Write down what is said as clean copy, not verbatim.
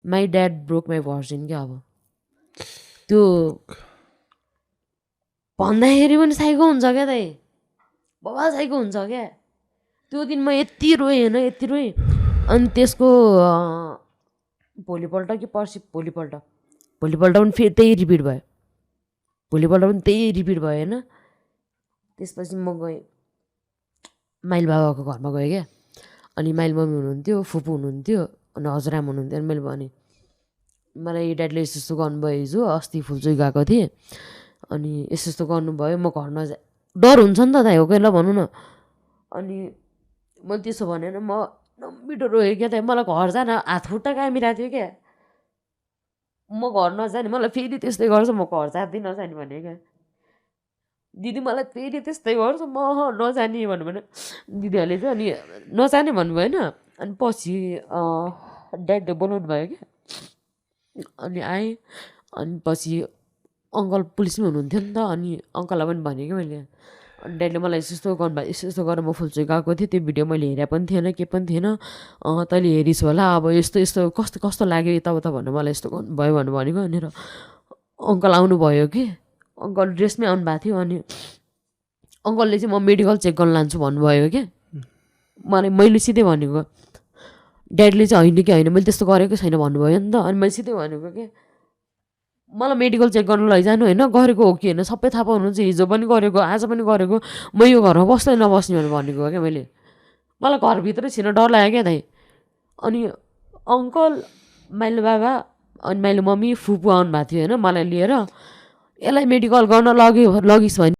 my dad broke my virgin क्या अब त्यो भन्दाखेरि पनि साइको हुन्छ क्या दाइ बाबा साइको हुन्छ क्या त्यो दिन म यति रोएँ होइन यति रोएँ अनि त्यसको भोलिपल्ट कि पर्सि भोलिपल्ट पनि फेरि त्यही रिपिट भयो होइन त्यसपछि म गएँ माइल बाबाको घरमा गएँ क्या अनि माइल मम्मी हुनुहुन्थ्यो फुपू हुनुहुन्थ्यो अनि हजुरआमा हुनुहुन्थ्यो अनि मैले भनेँ मलाई ड्याडीले यस्तो यस्तो गर्नुभयो हिजो अस्ति फुलचोकी गएको थिएँ अनि यस्तो यस्तो गर्नुभयो म घर डर हुन्छ नि त दाइ हो कि ल भनौँ न अनि मैले त्यसो भनेर म नमिठो रोएँ क्या दाइ मलाई घर जान हात खुट्टा कामिरहेको थियो क्या म घर नजाने मलाई फेरि त्यस्तै गर्छ म घर जाँदिनँ नजाने भने क्या दिदी मलाई फेरि त्यस्तै गर्छ म नजाने भन्नु भने दिदीहरूले चाहिँ अनि नजाने भन्नुभयो होइन अनि पछि ड्याडले बोलाउनु भयो क्या अनि आएँ अनि पछि अङ्कल पुलिसमै हुनुहुन्थ्यो नि त अनि अङ्कललाई पनि भनेँ क्या मैले अनि ड्याडले मलाई यस्तो यस्तो गर्नुभयो यस्तो यस्तो गरेर म फुलचोकी गएको थिएँ त्यो भिडियो मैले हेरे पनि थिएन के पनि थिएन तैँले हेरिस् होला अब यस्तो यस्तो कस्तो कस्तो लाग्यो यताउता भन्नु मलाई यस्तो गर्नुभयो भनेको अनि अङ्कल आउनुभयो कि अङ्कल ड्रेसमै आउनु भएको थियो अनि अङ्कलले चाहिँ म मेडिकल चेक गर्न लान्छु भन्नुभयो क्या मैले सिधै भनेको ड्याडीले चाहिँ होइन कि होइन मैले त्यस्तो गरेको छैन भन्नुभयो नि त अनि मैले सिधै भनेको क्या मलाई मेडिकल चेक गर्न लैजानु होइन गरेको हो कि होइन सबै थाहा पाउनुहुन्छ हिजो पनि गरेको आज पनि गरेको म यो घरमा बस्दै नबस्ने भनेको क्या मैले मलाई घरभित्रै छिन डर लाग्यो क्या दाइ अनि अङ्कल माइलो बाबा अनि माइलो मम्मी फुपू आउनु भएको थियो होइन मलाई लिएर यसलाई मेडिकल गर्न लगिस् भने